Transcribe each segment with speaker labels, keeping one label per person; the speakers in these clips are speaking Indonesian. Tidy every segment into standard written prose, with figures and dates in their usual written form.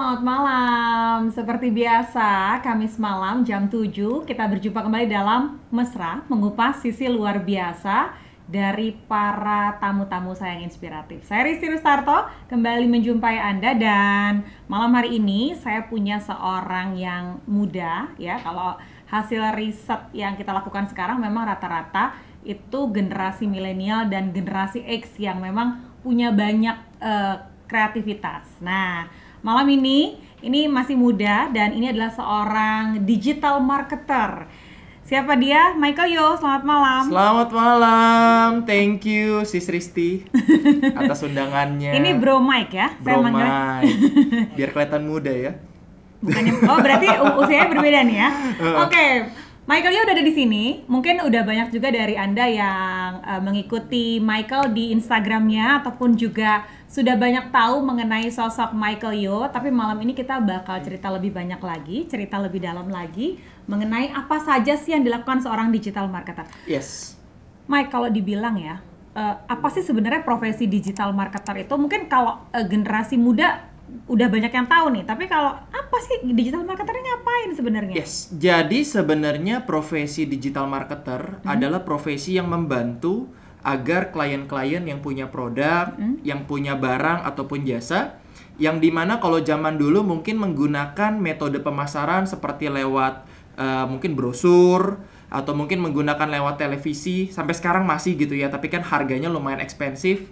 Speaker 1: selamat malam. Seperti biasa, Kamis malam jam 7 kita berjumpa kembali dalam Mesra, mengupas sisi luar biasa dari para tamu-tamu saya yang inspiratif. Saya Risti Rustarto, kembali menjumpai Anda, dan malam hari ini saya punya seorang yang muda, ya. Kalau hasil riset yang kita lakukan sekarang memang rata-rata itu generasi milenial dan generasi X yang memang punya banyak kreativitas. Nah, malam ini masih muda dan ini adalah seorang digital marketer. Siapa dia? Michael Yo, selamat malam.
Speaker 2: Selamat malam, thank you Sis Risti atas undangannya.
Speaker 1: Ini Bro Mike ya?
Speaker 2: Bro Mike, biar kelihatan muda ya.
Speaker 1: Bukannya, oh berarti usianya berbeda nih ya? Oke. Michael Yo udah ada di sini. Mungkin udah banyak juga dari Anda yang mengikuti Michael di Instagramnya ataupun juga sudah banyak tahu mengenai sosok Michael Yo. Tapi malam ini kita bakal cerita lebih banyak lagi, cerita lebih dalam lagi mengenai apa saja sih yang dilakukan seorang digital marketer.
Speaker 2: Yes.
Speaker 1: Mike, kalau dibilang ya, apa sih sebenarnya profesi digital marketer itu? Mungkin kalau generasi muda udah banyak yang tahu nih, tapi kalau apa sih digital marketer ngapain sebenarnya?
Speaker 2: Yes, jadi sebenarnya profesi digital marketer adalah profesi yang membantu agar klien-klien yang punya produk, yang punya barang ataupun jasa, yang dimana kalau zaman dulu mungkin menggunakan metode pemasaran seperti lewat mungkin brosur, atau mungkin menggunakan lewat televisi, sampai sekarang masih gitu ya, tapi kan harganya lumayan ekspensif.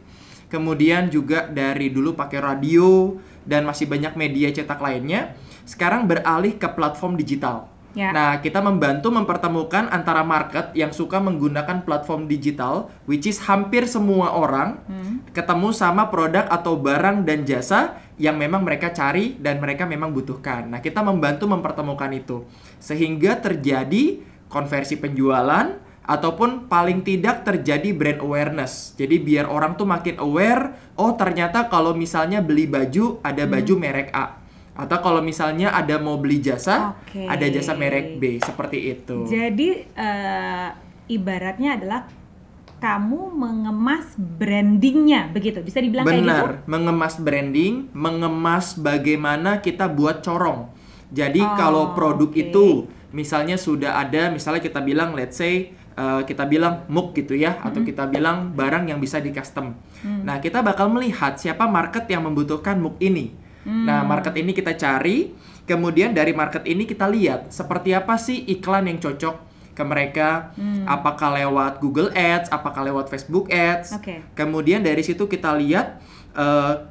Speaker 2: Kemudian juga dari dulu pakai radio dan masih banyak media cetak lainnya, sekarang beralih ke platform digital.
Speaker 1: Ya.
Speaker 2: Nah, kita membantu mempertemukan antara market yang suka menggunakan platform digital, which is hampir semua orang ketemu sama produk atau barang dan jasa yang memang mereka cari dan mereka memang butuhkan. Nah, kita membantu mempertemukan itu sehingga terjadi konversi penjualan, ataupun paling tidak terjadi brand awareness. Jadi biar orang tuh makin aware, oh ternyata kalau misalnya beli baju, ada baju merek A. Atau kalau misalnya ada mau beli jasa, ada jasa merek B. Seperti itu.
Speaker 1: Jadi ibaratnya adalah kamu mengemas brandingnya, begitu? Bisa dibilang kayak gitu?
Speaker 2: Benar, mengemas branding, mengemas bagaimana kita buat corong. Jadi kalau produk itu misalnya sudah ada, misalnya kita bilang let's say kita bilang mug gitu ya, atau kita bilang barang yang bisa di custom. Nah, kita bakal melihat siapa market yang membutuhkan mug ini. Nah, market ini kita cari, kemudian dari market ini kita lihat seperti apa sih iklan yang cocok ke mereka, apakah lewat Google Ads, apakah lewat Facebook Ads. Kemudian dari situ kita lihat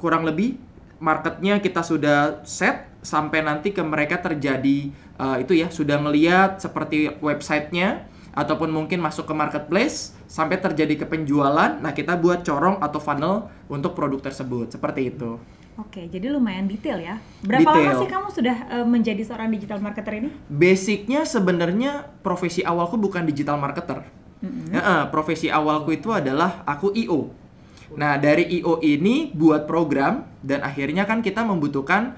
Speaker 2: kurang lebih marketnya kita sudah set sampai nanti ke mereka terjadi itu ya, sudah ngelihat seperti websitenya ataupun mungkin masuk ke marketplace sampai terjadi ke penjualan. Nah, kita buat corong atau funnel untuk produk tersebut, seperti itu.
Speaker 1: Oke, jadi lumayan detail ya. Berapa lama sih kamu sudah menjadi seorang digital marketer ini?
Speaker 2: Basicnya sebenarnya profesi awalku bukan digital marketer. Profesi awalku itu adalah aku IO. Nah, dari IO ini buat program dan akhirnya kan kita membutuhkan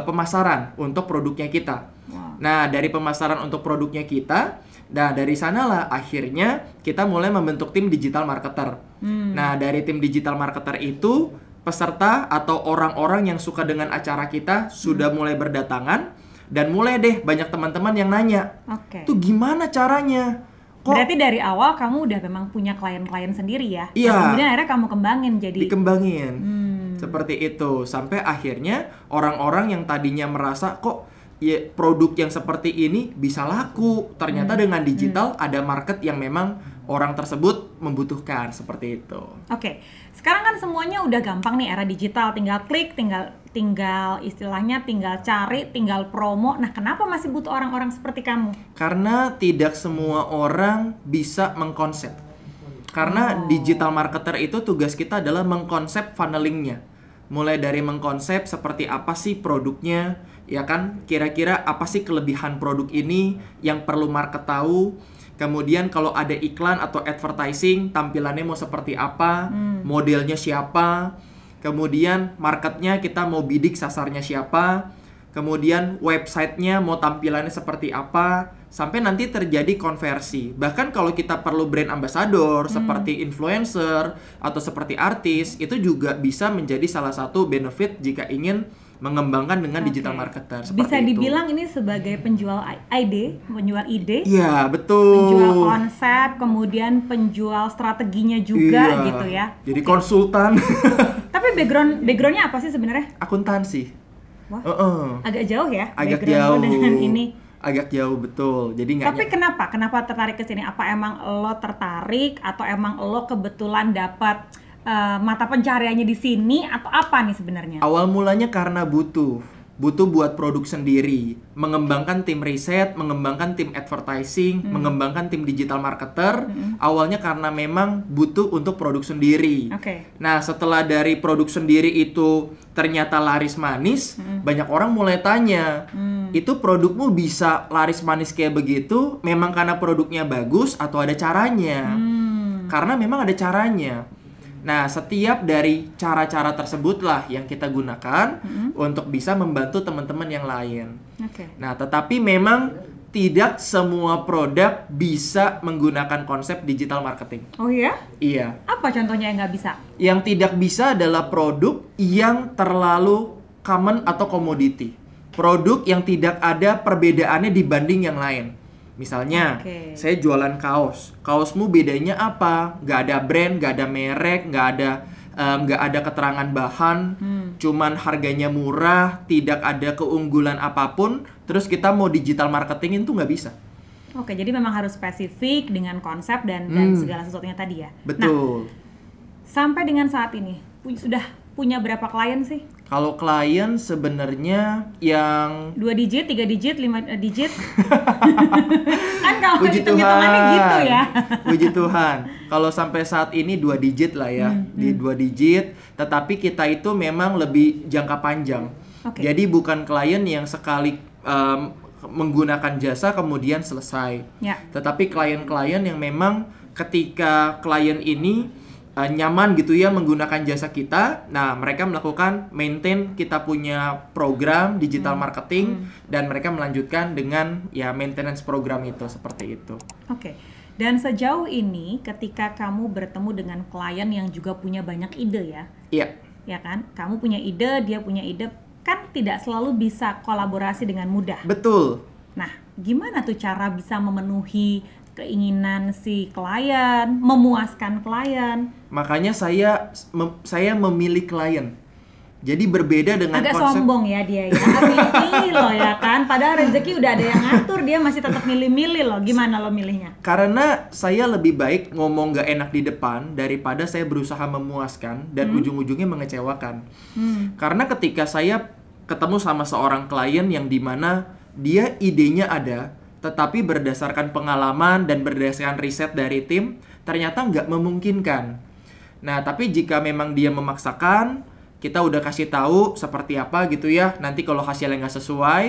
Speaker 2: pemasaran untuk produknya kita. Nah, dari pemasaran untuk produknya kita, nah dari sanalah akhirnya kita mulai membentuk tim digital marketer. Nah, dari tim digital marketer itu peserta atau orang-orang yang suka dengan acara kita sudah mulai berdatangan dan mulai deh banyak teman-teman yang nanya, tuh gimana caranya?
Speaker 1: Berarti dari awal kamu udah memang punya klien-klien sendiri ya?
Speaker 2: Iya.
Speaker 1: Kemudian akhirnya kamu kembangin jadi...
Speaker 2: Dikembangin. Seperti itu. Sampai akhirnya orang-orang yang tadinya merasa kok ya, produk yang seperti ini bisa laku. Ternyata dengan digital ada market yang memang orang tersebut membutuhkan. Seperti itu.
Speaker 1: Oke. Sekarang kan semuanya udah gampang nih, era digital. Tinggal klik, tinggal istilahnya tinggal cari, tinggal promo. Nah, kenapa masih butuh orang-orang seperti kamu?
Speaker 2: Karena tidak semua orang bisa mengkonsep. Karena digital marketer itu tugas kita adalah mengkonsep funnelingnya. Mulai dari mengkonsep seperti apa sih produknya, ya kan? Kira-kira apa sih kelebihan produk ini yang perlu market tahu. Kemudian kalau ada iklan atau advertising, tampilannya mau seperti apa, modelnya siapa. Kemudian marketnya kita mau bidik sasarnya siapa. Kemudian websitenya mau tampilannya seperti apa. Sampai nanti terjadi konversi. Bahkan kalau kita perlu brand ambassador seperti influencer atau seperti artis, itu juga bisa menjadi salah satu benefit jika ingin mengembangkan dengan digital marketer. Seperti
Speaker 1: bisa
Speaker 2: itu.
Speaker 1: dibilang ini sebagai penjual ide,
Speaker 2: Iya, betul.
Speaker 1: penjual konsep, kemudian penjual strateginya juga gitu ya.
Speaker 2: Jadi konsultan.
Speaker 1: Tapi backgroundnya apa sih sebenarnya?
Speaker 2: Akuntansi.
Speaker 1: Wah, agak jauh ya
Speaker 2: Agak
Speaker 1: background lo
Speaker 2: jauh.
Speaker 1: dengan ini.
Speaker 2: Agak jauh, betul. Jadi nggak.
Speaker 1: Tapi kenapa tertarik ke sini? Apa emang lo tertarik atau emang lo kebetulan dapat mata pencariannya di sini atau apa nih sebenarnya?
Speaker 2: Awal mulanya karena butuh buat produk sendiri, mengembangkan tim riset, mengembangkan tim advertising, mengembangkan tim digital marketer. Awalnya karena memang butuh untuk produk sendiri. Nah, setelah dari produk sendiri itu ternyata laris manis, banyak orang mulai tanya, itu produkmu bisa laris manis kayak begitu, memang karena produknya bagus atau ada caranya? Karena memang ada caranya. Nah, setiap dari cara-cara tersebutlah yang kita gunakan untuk bisa membantu teman-teman yang lain. Nah, tetapi memang tidak semua produk bisa menggunakan konsep digital marketing.
Speaker 1: Oh ya?
Speaker 2: Iya.
Speaker 1: Apa contohnya yang nggak bisa?
Speaker 2: Yang tidak bisa adalah produk yang terlalu common atau komoditi. Produk yang tidak ada perbedaannya dibanding yang lain. Misalnya, saya jualan kaos. Kaosmu bedanya apa? Nggak ada brand, nggak ada merek, nggak ada keterangan bahan, cuman harganya murah, tidak ada keunggulan apapun. Terus kita mau digital marketingin tuh nggak bisa.
Speaker 1: Oke, jadi memang harus spesifik dengan konsep dan segala sesuatunya tadi ya.
Speaker 2: Betul.
Speaker 1: Nah, sampai dengan saat ini sudah punya berapa klien sih?
Speaker 2: Kalau klien sebenarnya yang
Speaker 1: 2 digit, 3 digit, 5 digit. Kan kalau
Speaker 2: puji
Speaker 1: hitung-hitungannya gitu ya.
Speaker 2: Puji Tuhan. Kalau sampai saat ini 2 digit lah ya. Di 2 digit, tetapi kita itu memang lebih jangka panjang. Jadi bukan klien yang sekali menggunakan jasa kemudian selesai. Tetapi klien-klien yang memang ketika klien ini nyaman gitu ya menggunakan jasa kita. Nah, mereka melakukan maintain kita punya program digital marketing dan mereka melanjutkan dengan ya maintenance program itu seperti itu.
Speaker 1: Dan sejauh ini ketika kamu bertemu dengan klien yang juga punya banyak ide ya.
Speaker 2: Iya.
Speaker 1: Ya kan? Kamu punya ide, dia punya ide, kan tidak selalu bisa kolaborasi dengan mudah.
Speaker 2: Betul.
Speaker 1: Nah, gimana tuh cara bisa memenuhi keinginan si klien, memuaskan klien?
Speaker 2: Makanya saya memilih klien. Jadi berbeda dengan
Speaker 1: agak
Speaker 2: konsep.
Speaker 1: Sombong ya dia ya. Milih loh ya kan. Padahal rezeki udah ada yang ngatur, dia masih tetap milih-milih loh. Gimana lo milihnya?
Speaker 2: Karena saya lebih baik ngomong gak enak di depan daripada saya berusaha memuaskan dan ujung-ujungnya mengecewakan. Karena ketika saya ketemu sama seorang klien yang dimana dia idenya ada, tetapi berdasarkan pengalaman dan berdasarkan riset dari tim, ternyata nggak memungkinkan. Nah, tapi jika memang dia memaksakan, kita udah kasih tahu seperti apa gitu ya, nanti kalau hasilnya nggak sesuai,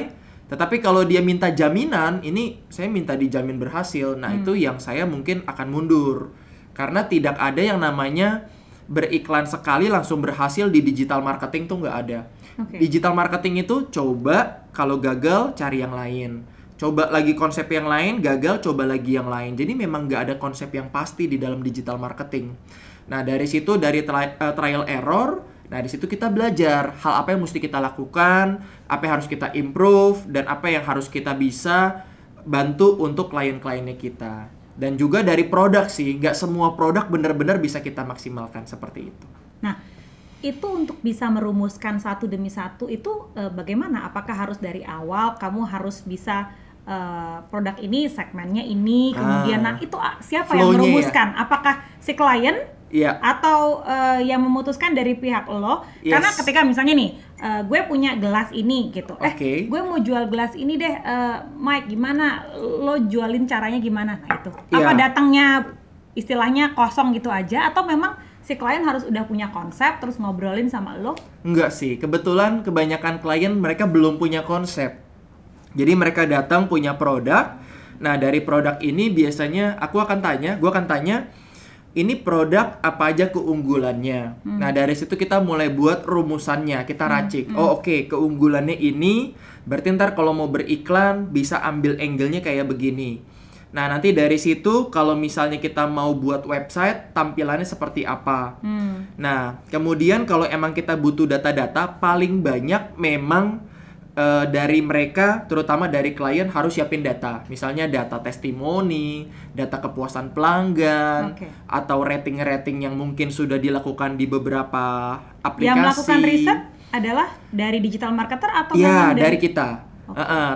Speaker 2: tetapi kalau dia minta jaminan, ini saya minta dijamin berhasil, nah itu yang saya mungkin akan mundur. Karena tidak ada yang namanya beriklan sekali langsung berhasil di digital marketing tuh nggak ada. Digital marketing itu coba, kalau gagal cari yang lain. Coba lagi konsep yang lain, gagal, coba lagi yang lain. Jadi memang nggak ada konsep yang pasti di dalam digital marketing. Nah, dari situ, dari trial error, nah di situ kita belajar hal apa yang mesti kita lakukan, apa yang harus kita improve, dan apa yang harus kita bisa bantu untuk klien-kliennya kita. Dan juga dari produk sih, nggak semua produk benar-benar bisa kita maksimalkan seperti itu.
Speaker 1: Nah, itu untuk bisa merumuskan satu demi satu itu bagaimana? Apakah harus dari awal kamu harus bisa produk ini, segmennya ini, kemudian nah itu siapa yang merumuskan? Ya? Apakah si klien atau yang memutuskan dari pihak lo? Karena ketika misalnya nih, gue punya gelas ini gitu, gue mau jual gelas ini deh, Mike, gimana? Lo jualin caranya gimana? Nah itu, apa datangnya istilahnya kosong gitu aja, atau memang si klien harus udah punya konsep terus ngobrolin sama lo? Enggak
Speaker 2: sih, kebetulan kebanyakan klien mereka belum punya konsep. Jadi mereka datang punya produk. Nah, dari produk ini biasanya gue akan tanya, ini produk apa aja keunggulannya. Nah, dari situ kita mulai buat rumusannya, kita racik. Keunggulannya ini, berarti ntar kalau mau beriklan bisa ambil angle-nya kayak begini. Nah, nanti dari situ kalau misalnya kita mau buat website, tampilannya seperti apa. Nah, kemudian kalau emang kita butuh data-data, paling banyak memang dari mereka, terutama dari klien harus siapin data. Misalnya data testimoni, data kepuasan pelanggan, atau rating-rating yang mungkin sudah dilakukan di beberapa aplikasi.
Speaker 1: Yang melakukan riset adalah dari digital marketer atau
Speaker 2: ya dari kita.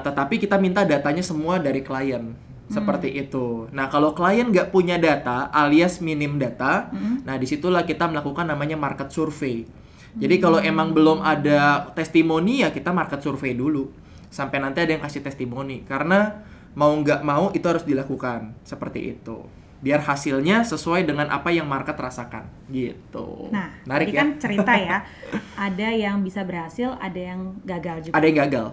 Speaker 2: Tetapi kita minta datanya semua dari klien. Seperti itu. Nah, kalau klien nggak punya data alias minim data, nah disitulah kita melakukan namanya market survey. Jadi kalau emang belum ada testimoni, ya kita market survey dulu. Sampai nanti ada yang kasih testimoni. Karena mau nggak mau itu harus dilakukan. Seperti itu. Biar hasilnya sesuai dengan apa yang market rasakan. Gitu.
Speaker 1: Nah,
Speaker 2: tadi
Speaker 1: kan cerita ya. Ada yang bisa berhasil, ada yang gagal juga.
Speaker 2: Ada yang gagal.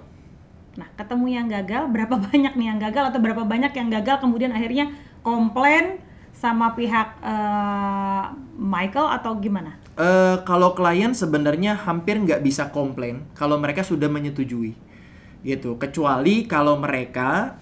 Speaker 1: Nah, ketemu yang gagal, berapa banyak nih yang gagal atau berapa banyak yang gagal kemudian akhirnya komplain sama pihak Michael atau gimana?
Speaker 2: Kalau klien sebenarnya hampir nggak bisa komplain kalau mereka sudah menyetujui, gitu. Kecuali kalau mereka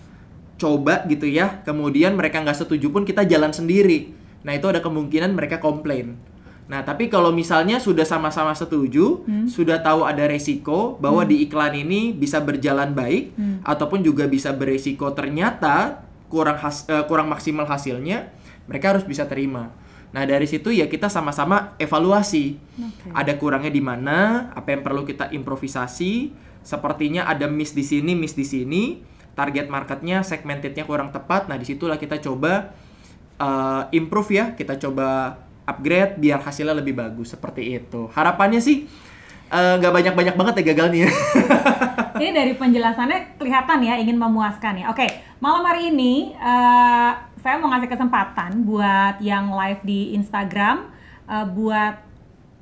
Speaker 2: coba gitu ya, kemudian mereka nggak setuju pun kita jalan sendiri. Nah, itu ada kemungkinan mereka komplain. Nah, tapi kalau misalnya sudah sama-sama setuju, sudah tahu ada resiko bahwa di iklan ini bisa berjalan baik, ataupun juga bisa beresiko ternyata kurang maksimal hasilnya, mereka harus bisa terima. Nah, dari situ ya kita sama-sama evaluasi. Ada kurangnya di mana, apa yang perlu kita improvisasi, sepertinya ada miss di sini, target marketnya, segmentednya kurang tepat. Nah, disitulah kita coba improve ya, kita coba upgrade biar hasilnya lebih bagus, seperti itu. Harapannya sih nggak banyak-banyak banget ya gagalnya.
Speaker 1: Ini dari penjelasannya kelihatan ya ingin memuaskan ya. Oke, malam hari ini saya mau ngasih kesempatan buat yang live di Instagram buat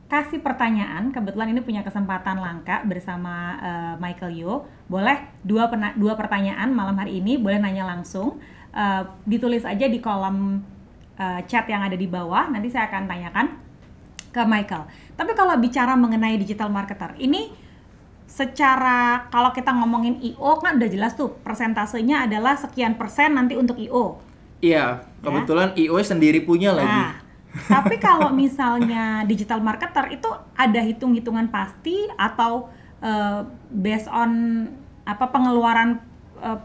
Speaker 1: kasih pertanyaan. Kebetulan ini punya kesempatan langka bersama Michael Yo. Boleh dua pertanyaan malam hari ini, boleh nanya langsung. Ditulis aja di kolom chat yang ada di bawah, nanti saya akan tanyakan ke Michael. Tapi kalau bicara mengenai digital marketer, ini secara kalau kita ngomongin I.O. kan udah jelas tuh, persentasenya adalah sekian persen nanti untuk I.O.
Speaker 2: Iya, kebetulan ya? I.O. sendiri punya lagi.
Speaker 1: Tapi kalau misalnya digital marketer itu ada hitung-hitungan pasti atau based on pengeluaran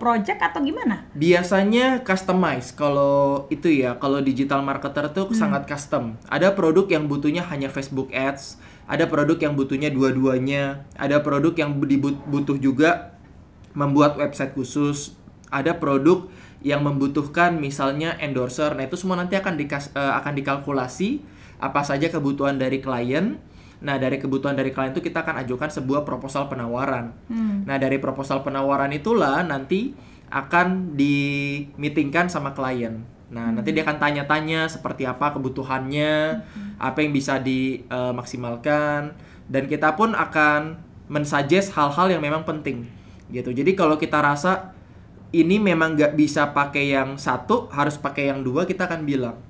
Speaker 1: project atau gimana? Biasanya
Speaker 2: customize kalau itu ya, kalau digital marketer tuh sangat custom. Ada produk yang butuhnya hanya Facebook Ads, ada produk yang butuhnya dua-duanya, ada produk yang butuh juga membuat website khusus, ada produk yang membutuhkan misalnya endorser. Nah, itu semua nanti akan dikalkulasi apa saja kebutuhan dari klien. Nah, dari kebutuhan dari klien itu kita akan ajukan sebuah proposal penawaran. Nah, dari proposal penawaran itulah nanti akan di-meetingkan sama klien. Nah, nanti dia akan tanya-tanya seperti apa kebutuhannya, apa yang bisa dimaksimalkan, dan kita pun akan men-suggest hal-hal yang memang penting, gitu. Jadi kalau kita rasa ini memang nggak bisa pakai yang satu, harus pakai yang dua, kita akan bilang.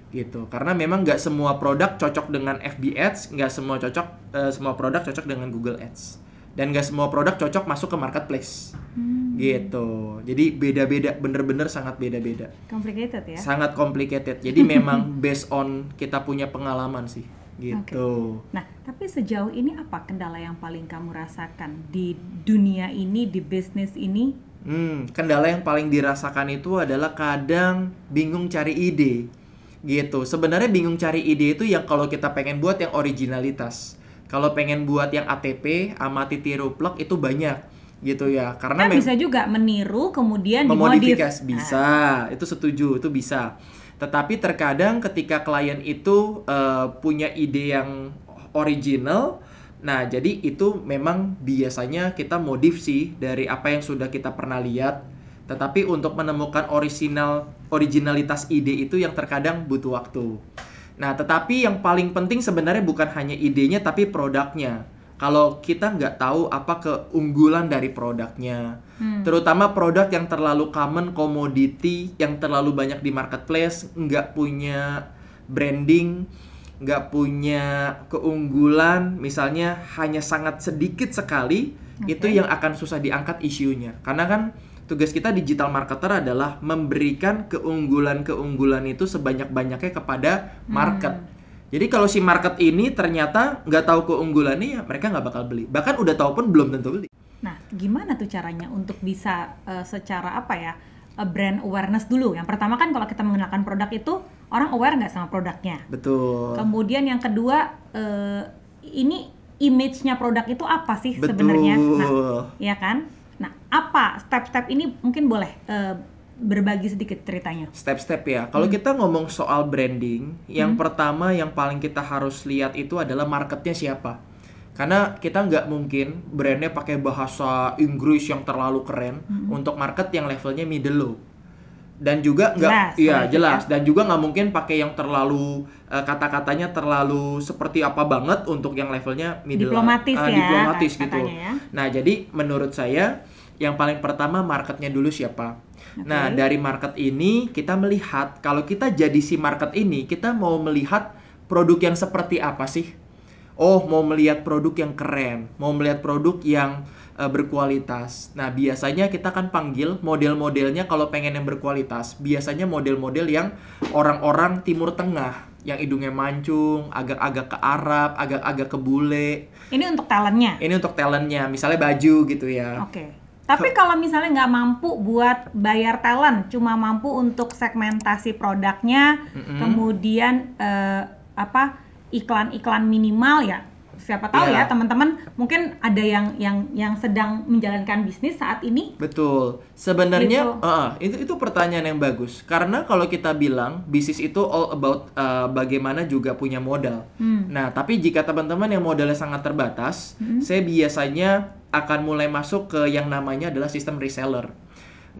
Speaker 2: Gitu, karena memang nggak semua produk cocok dengan FB Ads, nggak semua produk cocok dengan Google Ads, dan nggak semua produk cocok masuk ke marketplace. Gitu, jadi beda-beda, bener-bener sangat beda-beda.
Speaker 1: Complicated ya?
Speaker 2: Sangat complicated, jadi memang based on kita punya pengalaman sih, gitu.
Speaker 1: Nah, tapi sejauh ini apa kendala yang paling kamu rasakan di dunia ini, di bisnis ini?
Speaker 2: Kendala yang paling dirasakan itu adalah kadang bingung cari ide. Gitu. Sebenarnya bingung cari ide itu yang kalau kita pengen buat yang originalitas. Kalau pengen buat yang ATP, amati tiru plug itu banyak. Gitu ya. Karena
Speaker 1: bisa juga meniru kemudian
Speaker 2: memodifikasi bisa. Itu setuju, itu bisa. Tetapi terkadang ketika klien itu punya ide yang original, nah jadi itu memang biasanya kita modif sih dari apa yang sudah kita pernah lihat. Tetapi untuk menemukan originalitas ide itu yang terkadang butuh waktu. Nah, tetapi yang paling penting sebenarnya bukan hanya idenya, tapi produknya. Kalau kita nggak tahu apa keunggulan dari produknya, terutama produk yang terlalu common, commodity, yang terlalu banyak di marketplace, nggak punya branding, nggak punya keunggulan, misalnya hanya sangat sedikit sekali, itu yang akan susah diangkat isunya. Karena kan Tugas kita digital marketer adalah memberikan keunggulan-keunggulan itu sebanyak-banyaknya kepada market. Jadi kalau si market ini ternyata nggak tahu keunggulannya, ya mereka nggak bakal beli. Bahkan udah tahu pun belum tentu beli.
Speaker 1: Nah, gimana tuh caranya untuk bisa secara brand awareness dulu? Yang pertama kan kalau kita mengenalkan produk itu, orang aware nggak sama produknya?
Speaker 2: Betul.
Speaker 1: Kemudian yang kedua, ini image-nya produk itu apa sih sebenarnya? Nah, ya kan? Nah, apa step-step ini mungkin boleh berbagi sedikit ceritanya?
Speaker 2: Step-step ya. Kalau kita ngomong soal branding, yang pertama yang paling kita harus lihat itu adalah marketnya siapa. Karena kita nggak mungkin brandnya pakai bahasa Inggris yang terlalu keren untuk market yang levelnya middle low. Dan juga nggak, jelas. Dan juga nggak mungkin pakai yang terlalu kata-katanya terlalu seperti apa banget untuk yang levelnya middle, diplomatis gitu. Ya. Nah, jadi menurut saya yang paling pertama marketnya dulu siapa. Okay. Nah, dari market ini kita melihat kalau kita jadi si market ini, kita mau melihat produk yang seperti apa sih? Oh, mau melihat produk yang keren, mau melihat produk yang berkualitas. Nah, biasanya kita kan panggil model-modelnya kalau pengen yang berkualitas. Biasanya model-model yang orang-orang Timur Tengah, yang hidungnya mancung, agak-agak ke Arab, agak-agak ke bule.
Speaker 1: Ini untuk talentnya?
Speaker 2: Ini untuk talentnya, misalnya baju gitu ya.
Speaker 1: Oke. Tapi kalau misalnya nggak mampu buat bayar talent, cuma mampu untuk segmentasi produknya, kemudian iklan-iklan minimal ya. Siapa tahu ya teman-teman mungkin ada yang sedang menjalankan bisnis saat ini.
Speaker 2: Betul. Sebenarnya itu pertanyaan yang bagus. Karena kalau kita bilang bisnis itu all about bagaimana juga punya modal. Nah, tapi jika teman-teman yang modalnya sangat terbatas, saya biasanya akan mulai masuk ke yang namanya adalah sistem reseller.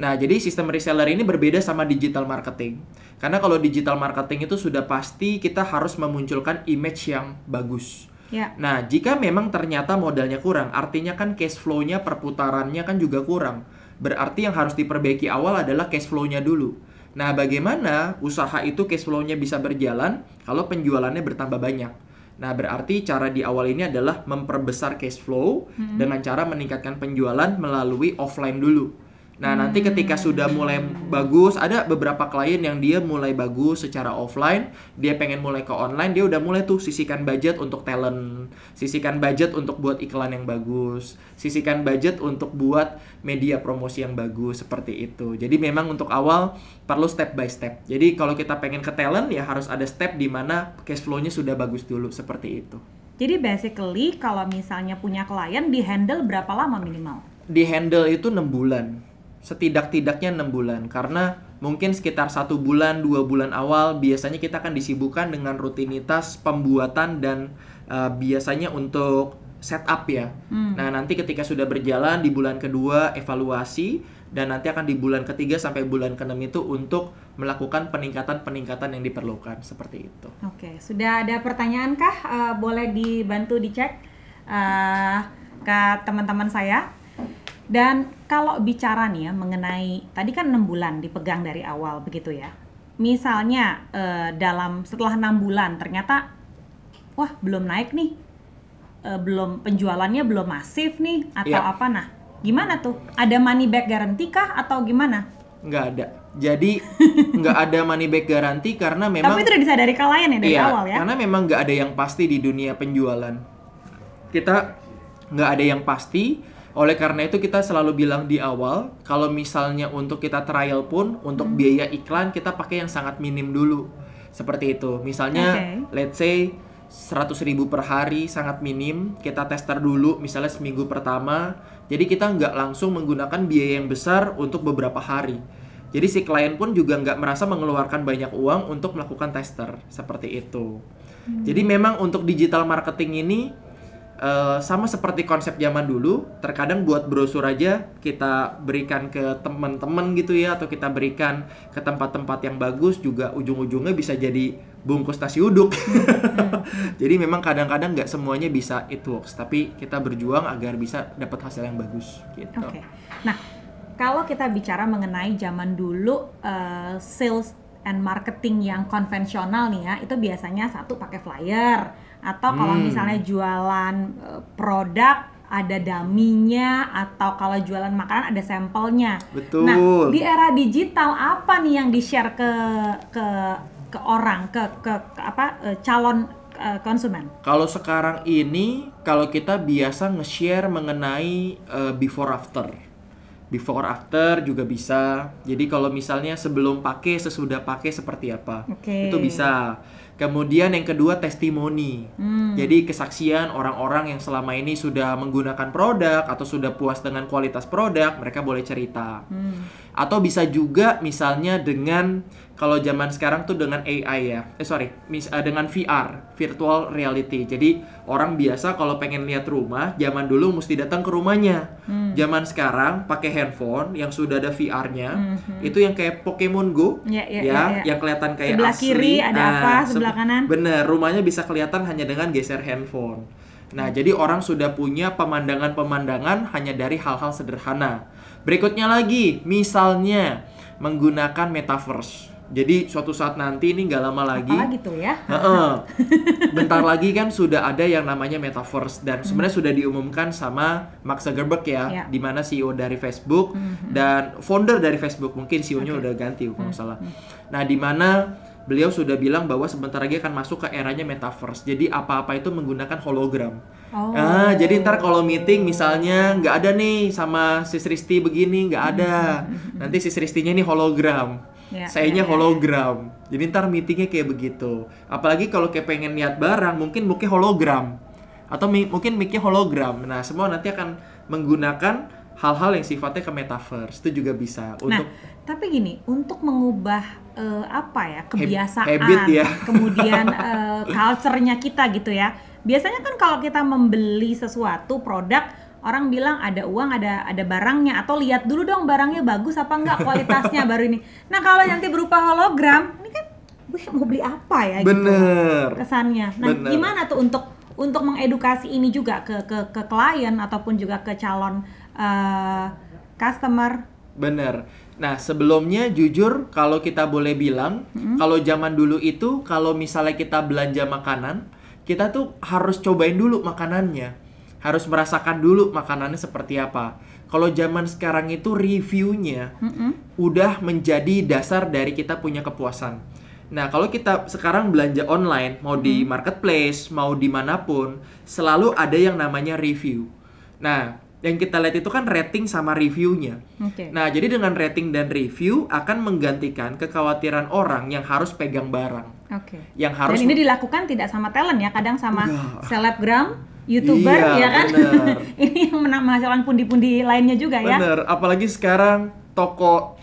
Speaker 2: Nah, jadi sistem reseller ini berbeda sama digital marketing. Karena kalau digital marketing itu sudah pasti kita harus memunculkan image yang bagus.
Speaker 1: Ya.
Speaker 2: Nah, jika memang ternyata modalnya kurang, artinya kan cash flow-nya, perputarannya kan juga kurang. Berarti yang harus diperbaiki awal adalah cash flow-nya dulu. Nah, bagaimana usaha itu cash flow-nya bisa berjalan kalau penjualannya bertambah banyak? Nah, berarti cara di awal ini adalah memperbesar cash flow dengan cara meningkatkan penjualan melalui offline dulu. Nah, nanti ketika sudah mulai bagus, ada beberapa klien yang dia mulai bagus secara offline, dia pengen mulai ke online, dia udah mulai tuh sisihkan budget untuk talent, sisihkan budget untuk buat iklan yang bagus, sisihkan budget untuk buat media promosi yang bagus, seperti itu. Jadi memang untuk awal perlu step by step. Jadi kalau kita pengen ke talent, ya harus ada step di mana cash flow-nya sudah bagus dulu, seperti itu.
Speaker 1: Jadi basically kalau misalnya punya klien, di-handle berapa lama minimal?
Speaker 2: Di-handle itu 6 bulan. Setidak-tidaknya 6 bulan. Karena mungkin sekitar 1 bulan, 2 bulan awal biasanya kita akan disibukkan dengan rutinitas pembuatan dan biasanya untuk setup ya. Nah, nanti ketika sudah berjalan di bulan kedua evaluasi, dan nanti akan di bulan ketiga sampai bulan ke-6 itu untuk melakukan peningkatan-peningkatan yang diperlukan, seperti itu.
Speaker 1: Oke, sudah ada pertanyaan kah? Boleh dibantu dicek ke teman-teman saya. Dan kalau bicara nih ya mengenai tadi kan 6 bulan dipegang dari awal begitu ya. Misalnya setelah 6 bulan ternyata wah belum naik nih, belum penjualannya belum masif nih atau apa, nah gimana tuh? Ada money back guarantee kah atau gimana?
Speaker 2: Nggak ada. Jadi nggak ada money back guarantee karena memang.
Speaker 1: Tapi itu udah disadari klien ya dari awal ya.
Speaker 2: Karena memang nggak ada yang pasti di dunia penjualan. Kita nggak ada yang pasti. Oleh karena itu kita selalu bilang di awal, kalau misalnya untuk kita trial pun, untuk biaya iklan kita pakai yang sangat minim dulu. Seperti itu. Misalnya, let's say 100.000 per hari, sangat minim. Kita tester dulu, misalnya seminggu pertama. Jadi kita nggak langsung menggunakan biaya yang besar untuk beberapa hari. Jadi si klien pun juga nggak merasa mengeluarkan banyak uang untuk melakukan tester. Seperti itu. Jadi memang untuk digital marketing ini, sama seperti konsep zaman dulu, terkadang buat brosur aja kita berikan ke teman-teman gitu ya, atau kita berikan ke tempat-tempat yang bagus juga ujung-ujungnya bisa jadi bungkus nasi uduk. Jadi memang kadang-kadang nggak semuanya bisa it works, tapi kita berjuang agar bisa dapat hasil yang bagus gitu.
Speaker 1: Oke. Nah, kalau kita bicara mengenai zaman dulu sales and marketing yang konvensional nih ya, itu biasanya satu pakai flyer. Atau kalau misalnya jualan produk ada daminya, atau kalau jualan makanan ada sampelnya.
Speaker 2: Betul.
Speaker 1: Nah, di era digital apa nih yang di-share ke orang, ke calon konsumen?
Speaker 2: Kalau sekarang ini, kalau kita biasa nge-share mengenai before after. Before after juga bisa. Jadi kalau misalnya sebelum pakai, sesudah pakai seperti apa.
Speaker 1: Oke.
Speaker 2: Itu bisa. Kemudian yang kedua testimoni. Jadi kesaksian orang-orang yang selama ini sudah menggunakan produk atau sudah puas dengan kualitas produk, mereka boleh cerita. Atau bisa juga misalnya dengan, kalau zaman sekarang tuh dengan AI ya. Dengan VR, virtual reality. Jadi orang biasa kalau pengen lihat rumah, zaman dulu mesti datang ke rumahnya. Zaman sekarang pakai handphone yang sudah ada VR-nya, itu yang kayak Pokemon Go, yang kelihatan kayak
Speaker 1: sebelah
Speaker 2: asli.
Speaker 1: kiri ada apa, sebelah kanan.
Speaker 2: Bener, rumahnya bisa kelihatan hanya dengan geser handphone. Nah, jadi orang sudah punya pemandangan-pemandangan hanya dari hal-hal sederhana. Berikutnya lagi, misalnya menggunakan metaverse. Jadi suatu saat nanti ini nggak lama lagi.
Speaker 1: Apalagi tuh ya?
Speaker 2: Bentar lagi kan sudah ada yang namanya metaverse, dan sebenarnya sudah diumumkan sama Mark Zuckerberg ya, di mana CEO dari Facebook dan founder dari Facebook, mungkin CEO-nya udah ganti kalau nggak salah. Nah, di mana beliau sudah bilang bahwa sebentar lagi akan masuk ke eranya metaverse. Jadi apa-apa itu menggunakan hologram. Jadi ntar kalau meeting misalnya nggak ada nih sama Sis Risti begini, nggak ada. Nanti Sis Ristinya nih hologram. Sayanya hologram. Jadi ntar meetingnya kayak begitu. Apalagi kalau kayak pengen lihat barang, mungkin mic-nya hologram. Atau mungkin mic-nya hologram. Nah, semua nanti akan menggunakan hal-hal yang sifatnya ke metaverse. Itu juga bisa.
Speaker 1: Nah, tapi gini, untuk mengubah kebiasaan,
Speaker 2: habit ya.
Speaker 1: kemudian culture-nya kita gitu ya. Biasanya kan kalau kita membeli sesuatu produk, orang bilang ada uang, ada barangnya, atau lihat dulu dong barangnya bagus apa enggak, kualitasnya baru ini. Nah, kalau nanti berupa hologram, ini kan gue mau beli apa ya?
Speaker 2: Bener.
Speaker 1: Gitu kesannya. Nah, gimana tuh untuk mengedukasi ini juga ke klien ataupun juga ke calon customer?
Speaker 2: Bener. Nah, sebelumnya jujur kalau kita boleh bilang, kalau zaman dulu itu kalau misalnya kita belanja makanan, kita tuh harus cobain dulu makanannya. Harus merasakan dulu makanannya seperti apa. Kalau zaman sekarang itu reviewnya udah menjadi dasar dari kita punya kepuasan. Nah, kalau kita sekarang belanja online, mau di marketplace, mau dimanapun, selalu ada yang namanya review. Nah, yang kita lihat itu kan rating sama reviewnya. Nah, jadi dengan rating dan review akan menggantikan kekhawatiran orang yang harus pegang barang. Yang harus.
Speaker 1: Dan ini dilakukan tidak sama talent ya, kadang sama selebgram, YouTuber, ya kan? Ini yang menghasilkan pundi-pundi lainnya juga ya.
Speaker 2: Bener, apalagi sekarang toko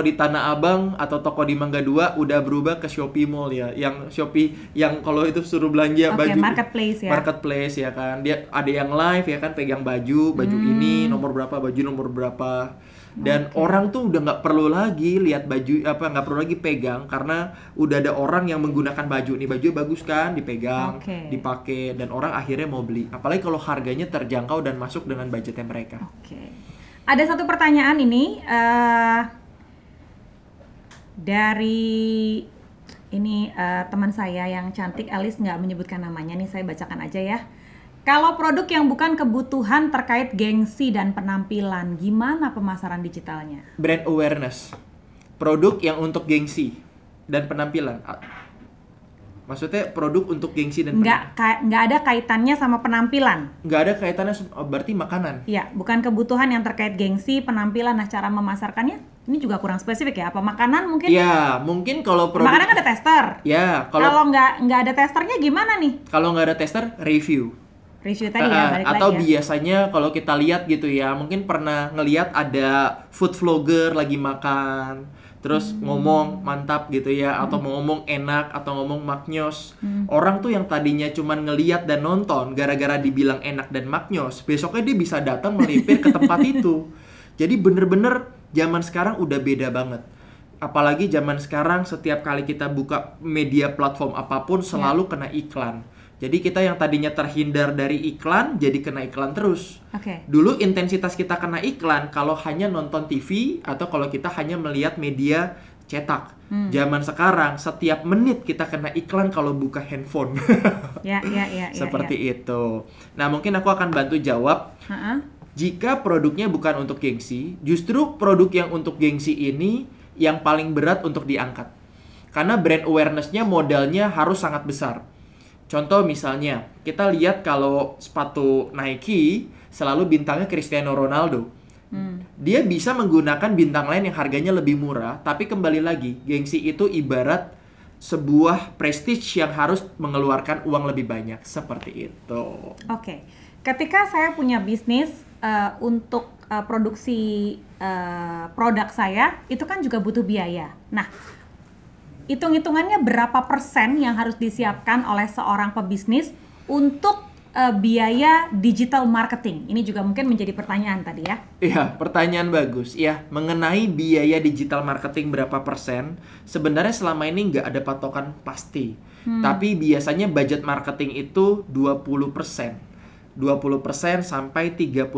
Speaker 2: di Tanah Abang atau toko di Mangga 2 udah berubah ke Shopee Mall ya. Yang Shopee yang kalau itu suruh belanja baju
Speaker 1: marketplace ya.
Speaker 2: Marketplace ya kan. Dia ada yang live ya kan, pegang baju ini nomor berapa, baju nomor berapa. Dan orang tuh udah nggak perlu lagi lihat baju nggak perlu lagi pegang, karena udah ada orang yang menggunakan baju nih, baju bagus kan, dipegang, dipakai, dan orang akhirnya mau beli. Apalagi kalau harganya terjangkau dan masuk dengan budgetnya mereka.
Speaker 1: Ada satu pertanyaan ini dari teman saya yang cantik, Alice, nggak menyebutkan namanya nih, saya bacakan aja ya. Kalau produk yang bukan kebutuhan terkait gengsi dan penampilan, gimana pemasaran digitalnya?
Speaker 2: Brand awareness. Produk yang untuk gengsi dan penampilan. Maksudnya produk untuk gengsi dan penampilan.
Speaker 1: Nggak ada kaitannya sama penampilan.
Speaker 2: Nggak ada kaitannya, berarti makanan.
Speaker 1: Iya, bukan kebutuhan yang terkait gengsi, penampilan. Nah, cara memasarkannya ini juga kurang spesifik ya. Apa makanan mungkin?
Speaker 2: Ya, mungkin kalau produk.
Speaker 1: Makanan ada tester.
Speaker 2: Ya,
Speaker 1: kalau nggak ada testernya gimana nih?
Speaker 2: Kalau nggak ada tester, review
Speaker 1: tadi ya, balik
Speaker 2: atau
Speaker 1: lagi ya.
Speaker 2: Biasanya kalau kita lihat gitu ya, mungkin pernah ngelihat ada food vlogger lagi makan, terus ngomong mantap gitu ya, atau mau ngomong enak, atau ngomong maknyos. Orang tuh yang tadinya cuman ngelihat dan nonton, gara-gara dibilang enak dan maknyos, besoknya dia bisa datang melipir ke tempat itu. Jadi bener-bener zaman sekarang udah beda banget. Apalagi zaman sekarang setiap kali kita buka media platform apapun selalu kena iklan. Jadi kita yang tadinya terhindar dari iklan, jadi kena iklan terus. Dulu intensitas kita kena iklan kalau hanya nonton TV atau kalau kita hanya melihat media cetak. Zaman sekarang setiap menit kita kena iklan kalau buka handphone.
Speaker 1: Ya.
Speaker 2: Seperti itu. Nah, mungkin aku akan bantu jawab. Jika produknya bukan untuk gengsi, justru produk yang untuk gengsi ini yang paling berat untuk diangkat. Karena brand awareness-nya modalnya harus sangat besar. Contoh misalnya, kita lihat kalau sepatu Nike selalu bintangnya Cristiano Ronaldo. Dia bisa menggunakan bintang lain yang harganya lebih murah, tapi kembali lagi, gengsi itu ibarat sebuah prestige yang harus mengeluarkan uang lebih banyak, seperti itu.
Speaker 1: Oke. Ketika saya punya bisnis untuk produksi produk saya, itu kan juga butuh biaya. Nah, hitung-hitungannya berapa persen yang harus disiapkan oleh seorang pebisnis untuk biaya digital marketing? Ini juga mungkin menjadi pertanyaan tadi ya.
Speaker 2: Iya, pertanyaan bagus. Ya, mengenai biaya digital marketing berapa persen, sebenarnya selama ini nggak ada patokan pasti. Tapi biasanya budget marketing itu 20%. 20% sampai 30%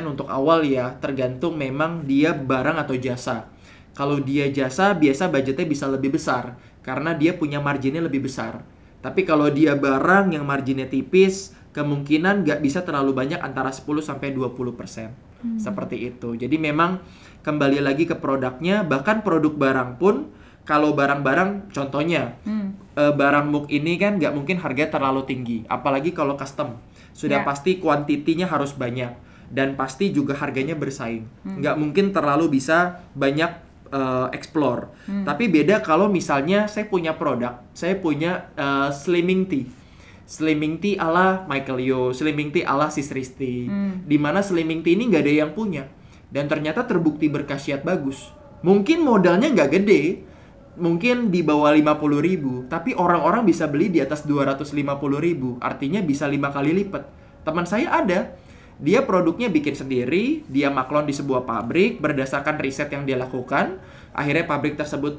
Speaker 2: untuk awal ya, tergantung memang dia barang atau jasa. Kalau dia jasa, biasa budgetnya bisa lebih besar, karena dia punya marginnya lebih besar. Tapi kalau dia barang yang marginnya tipis, kemungkinan nggak bisa terlalu banyak, antara 10-20%. Seperti itu. Jadi memang kembali lagi ke produknya, bahkan produk barang pun, kalau barang-barang, contohnya, barang mug ini kan nggak mungkin harganya terlalu tinggi. Apalagi kalau custom. Sudah pasti kuantitinya harus banyak. Dan pasti juga harganya bersaing. Nggak mungkin terlalu bisa banyak explore. Tapi beda kalau misalnya saya punya produk, saya punya slimming tea. Slimming tea ala Michael Yo, slimming tea ala Sis Risti. Dimana slimming tea ini nggak ada yang punya. Dan ternyata terbukti berkhasiat bagus. Mungkin modalnya nggak gede, mungkin di bawah 50.000, tapi orang-orang bisa beli di atas 250.000. Artinya bisa 5 kali lipat. Teman saya ada, dia produknya bikin sendiri, dia maklon di sebuah pabrik berdasarkan riset yang dia lakukan. Akhirnya pabrik tersebut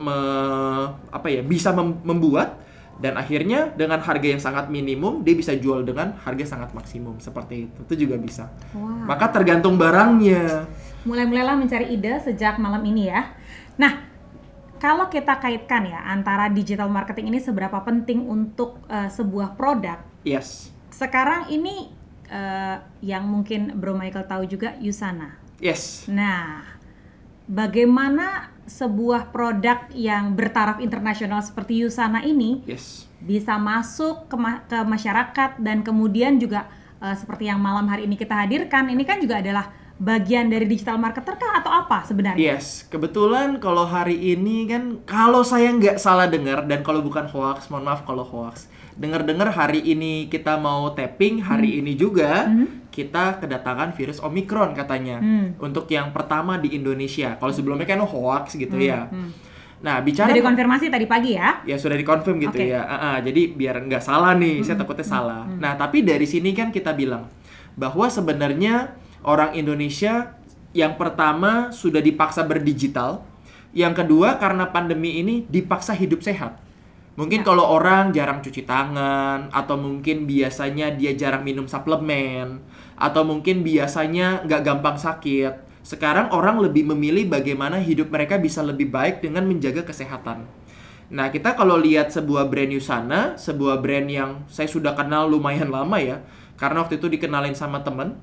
Speaker 2: bisa membuat. Dan akhirnya dengan harga yang sangat minimum, dia bisa jual dengan harga sangat maksimum. Seperti itu. Itu juga bisa.
Speaker 1: Wow.
Speaker 2: Maka tergantung barangnya.
Speaker 1: Mulai-mulailah mencari ide sejak malam ini ya. Nah, kalau kita kaitkan ya, antara digital marketing ini seberapa penting untuk sebuah produk.
Speaker 2: Yes.
Speaker 1: Sekarang ini yang mungkin Bro Michael tahu juga, Usana.
Speaker 2: Yes.
Speaker 1: Nah, bagaimana sebuah produk yang bertaraf internasional seperti Usana ini bisa masuk ke masyarakat, dan kemudian juga seperti yang malam hari ini kita hadirkan, ini kan juga adalah bagian dari digital marketer kah atau apa sebenarnya?
Speaker 2: Yes, kebetulan kalau hari ini kan, kalau saya nggak salah dengar, dan kalau bukan hoax, mohon maaf kalau hoax, dengar-dengar hari ini kita mau tapping, hari ini juga kita kedatangan virus Omicron katanya, untuk yang pertama di Indonesia. Kalau sebelumnya kan hoax gitu ya. Nah, bicara
Speaker 1: sudah dikonfirmasi tadi pagi ya?
Speaker 2: Ya sudah dikonfirm gitu ya. Jadi biar nggak salah nih, saya takutnya salah. Nah, tapi dari sini kan kita bilang bahwa sebenarnya orang Indonesia yang pertama sudah dipaksa berdigital, yang kedua karena pandemi ini dipaksa hidup sehat. Mungkin kalau orang jarang cuci tangan, atau mungkin biasanya dia jarang minum suplemen, atau mungkin biasanya nggak gampang sakit. Sekarang orang lebih memilih bagaimana hidup mereka bisa lebih baik dengan menjaga kesehatan. Nah, kita kalau lihat sebuah brand Usana, sebuah brand yang saya sudah kenal lumayan lama ya, karena waktu itu dikenalin sama temen,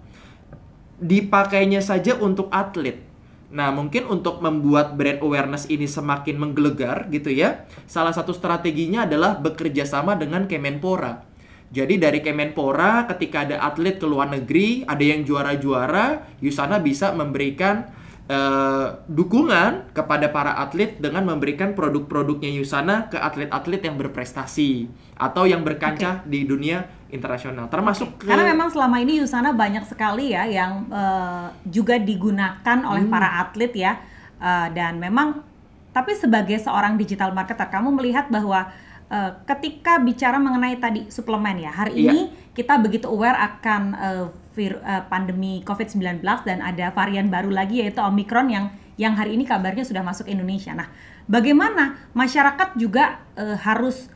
Speaker 2: dipakainya saja untuk atlet. Nah, mungkin untuk membuat brand awareness ini semakin menggelegar gitu ya, salah satu strateginya adalah bekerja sama dengan Kemenpora. Jadi dari Kemenpora, ketika ada atlet ke luar negeri, ada yang juara-juara, Usana bisa memberikan dukungan kepada para atlet dengan memberikan produk-produknya Usana ke atlet-atlet yang berprestasi atau yang berkancah di dunia internasional, termasuk
Speaker 1: karena memang selama ini Usana banyak sekali ya yang juga digunakan oleh para atlet ya, dan memang, tapi sebagai seorang digital marketer, kamu melihat bahwa ketika bicara mengenai tadi suplemen ya, hari ini kita begitu aware akan pandemi COVID-19 dan ada varian baru lagi yaitu Omicron yang hari ini kabarnya sudah masuk Indonesia. Nah, bagaimana masyarakat juga harus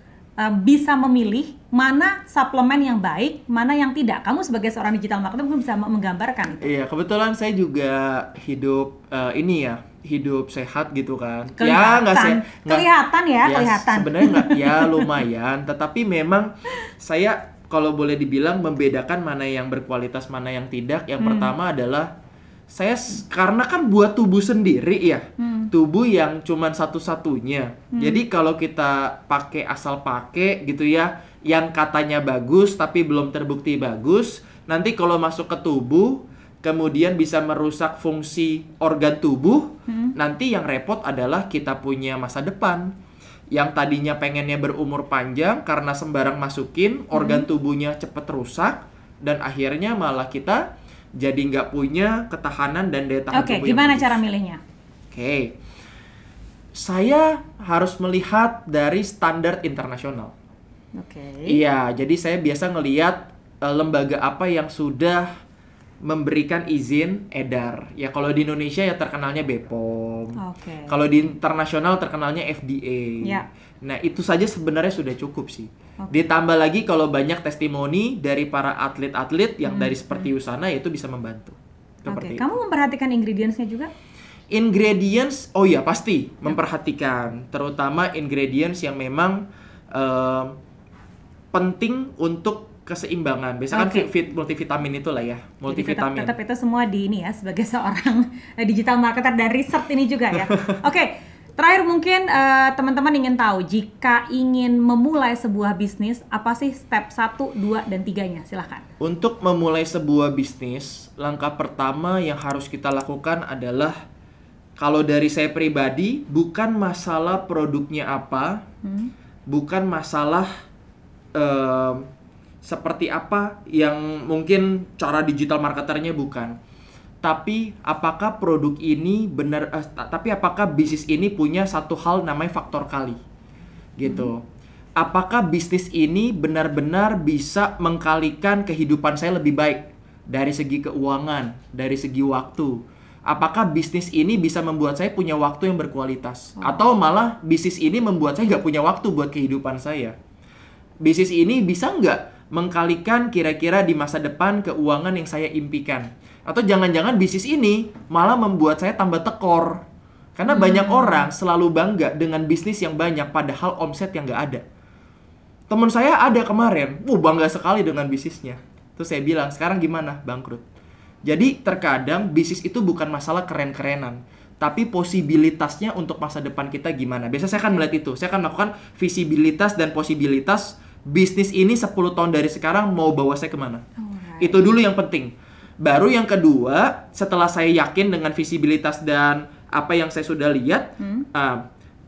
Speaker 1: bisa memilih mana suplemen yang baik, mana yang tidak. Kamu sebagai seorang digital marketer mungkin bisa menggambarkan itu.
Speaker 2: Iya, kebetulan saya juga hidup hidup sehat gitu kan.
Speaker 1: Kelihatan. Kelihatan.
Speaker 2: Sebenarnya nggak, ya lumayan. Tetapi memang saya kalau boleh dibilang membedakan mana yang berkualitas, mana yang tidak. Yang pertama adalah saya karena kan buat tubuh sendiri ya. Tubuh yang cuman satu-satunya. Jadi kalau kita pakai asal pakai gitu ya, yang katanya bagus tapi belum terbukti bagus, nanti kalau masuk ke tubuh kemudian bisa merusak fungsi organ tubuh, nanti yang repot adalah kita punya masa depan. Yang tadinya pengennya berumur panjang karena sembarang masukin, organ tubuhnya cepet rusak, dan akhirnya malah kita jadi nggak punya ketahanan dan daya tahan tubuh.
Speaker 1: Oke, gimana cara milihnya?
Speaker 2: Oke, saya harus melihat dari standar internasional. Iya, jadi saya biasa ngelihat lembaga apa yang sudah memberikan izin edar. Ya kalau di Indonesia ya terkenalnya BPOM. Kalau di internasional terkenalnya FDA. Nah, itu saja sebenarnya sudah cukup sih. Ditambah lagi kalau banyak testimoni dari para atlet-atlet yang dari seperti Usana, itu bisa membantu. Seperti itu.
Speaker 1: Kamu memperhatikan ingredients-nya juga?
Speaker 2: Ingredients, oh ya pasti memperhatikan. Terutama ingredients yang memang penting untuk keseimbangan. Biasanya kan multivitamin itulah ya, multivitamin.
Speaker 1: Tetap itu semua di ini ya, sebagai seorang digital marketer dan riset ini juga ya. Terakhir mungkin teman-teman ingin tahu, jika ingin memulai sebuah bisnis, apa sih step 1, 2, dan 3-nya? Silahkan.
Speaker 2: Untuk memulai sebuah bisnis, langkah pertama yang harus kita lakukan adalah, kalau dari saya pribadi, bukan masalah produknya apa, bukan masalah seperti apa yang mungkin cara digital marketernya, bukan. Tapi apakah produk ini benar, tapi apakah bisnis ini punya satu hal namanya faktor kali, gitu. Apakah bisnis ini benar-benar bisa mengkalikan kehidupan saya lebih baik dari segi keuangan, dari segi waktu. Apakah bisnis ini bisa membuat saya punya waktu yang berkualitas, atau malah bisnis ini membuat saya nggak punya waktu buat kehidupan saya. Bisnis ini bisa nggak mengkalikan kira-kira di masa depan keuangan yang saya impikan. Atau jangan-jangan bisnis ini malah membuat saya tambah tekor. Karena banyak orang selalu bangga dengan bisnis yang banyak, padahal omset yang nggak ada. Temen saya ada kemarin, bangga sekali dengan bisnisnya. Terus saya bilang, sekarang gimana? Bangkrut. Jadi terkadang bisnis itu bukan masalah keren-kerenan, tapi posibilitasnya untuk masa depan kita gimana. Biasanya saya akan melihat itu. Saya akan melakukan visibilitas dan posibilitas bisnis ini 10 tahun dari sekarang mau bawa saya kemana. Itu dulu yang penting. Baru yang kedua, setelah saya yakin dengan visibilitas dan apa yang saya sudah lihat,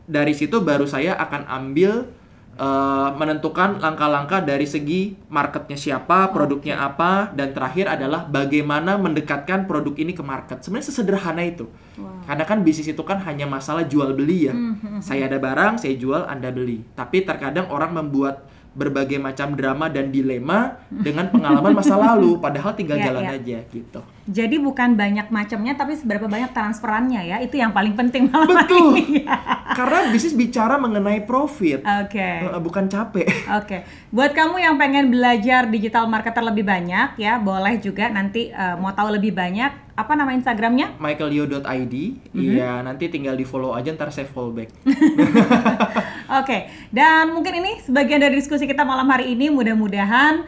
Speaker 2: dari situ baru saya akan ambil menentukan langkah-langkah dari segi marketnya siapa, produknya apa, dan terakhir adalah bagaimana mendekatkan produk ini ke market. Sebenarnya sesederhana itu. Karena kan bisnis itu kan hanya masalah jual beli ya. Saya ada barang, saya jual, Anda beli. Tapi terkadang orang membuat berbagai macam drama dan dilema dengan pengalaman masa lalu, padahal tinggal jalan aja gitu.
Speaker 1: Jadi bukan banyak macamnya, tapi seberapa banyak transferannya ya, itu yang paling penting malam.
Speaker 2: Betul. Karena bisnis bicara mengenai profit, bukan capek.
Speaker 1: Buat kamu yang pengen belajar digital marketer lebih banyak ya, boleh juga nanti mau tahu lebih banyak. Apa nama Instagramnya?
Speaker 2: michaelyo.id. Iya, nanti tinggal di follow aja, ntar saya follow back.
Speaker 1: Dan mungkin ini sebagian dari diskusi kita malam hari ini. Mudah-mudahan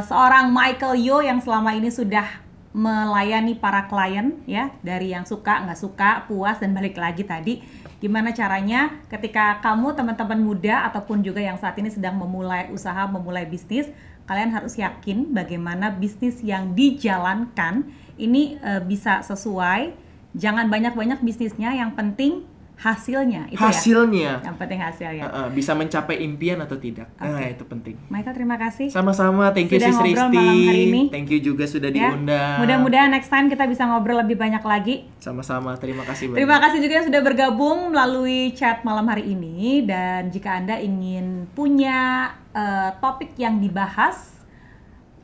Speaker 1: seorang Michael Yo yang selama ini sudah melayani para klien ya, dari yang suka, nggak suka, puas, dan balik lagi tadi, gimana caranya ketika kamu teman-teman muda ataupun juga yang saat ini sedang memulai usaha, memulai bisnis, kalian harus yakin bagaimana bisnis yang dijalankan ini bisa sesuai. Jangan banyak-banyak bisnisnya, yang penting hasilnya. Itu
Speaker 2: hasilnya.
Speaker 1: Ya? Yang penting hasilnya.
Speaker 2: Bisa mencapai impian atau tidak. Nah, itu penting.
Speaker 1: Michael, terima kasih.
Speaker 2: Sama-sama. Thank you Sis Risti. Thank you juga sudah diundang.
Speaker 1: Mudah-mudahan next time kita bisa ngobrol lebih banyak lagi.
Speaker 2: Sama-sama. Terima kasih banyak.
Speaker 1: Terima kasih juga yang sudah bergabung melalui chat malam hari ini. Dan jika Anda ingin punya topik yang dibahas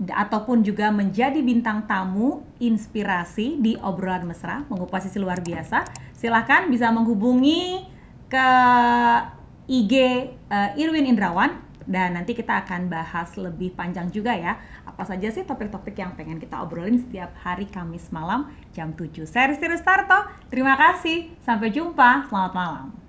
Speaker 1: ataupun juga menjadi bintang tamu inspirasi di obrolan mesra mengupas sisi luar biasa, silakan bisa menghubungi ke IG Irwin Indrawan Dan nanti kita akan bahas lebih panjang juga ya, apa saja sih topik-topik yang pengen kita obrolin setiap hari Kamis malam jam 7. Saya Risti Rustarto, terima kasih, sampai jumpa, selamat malam.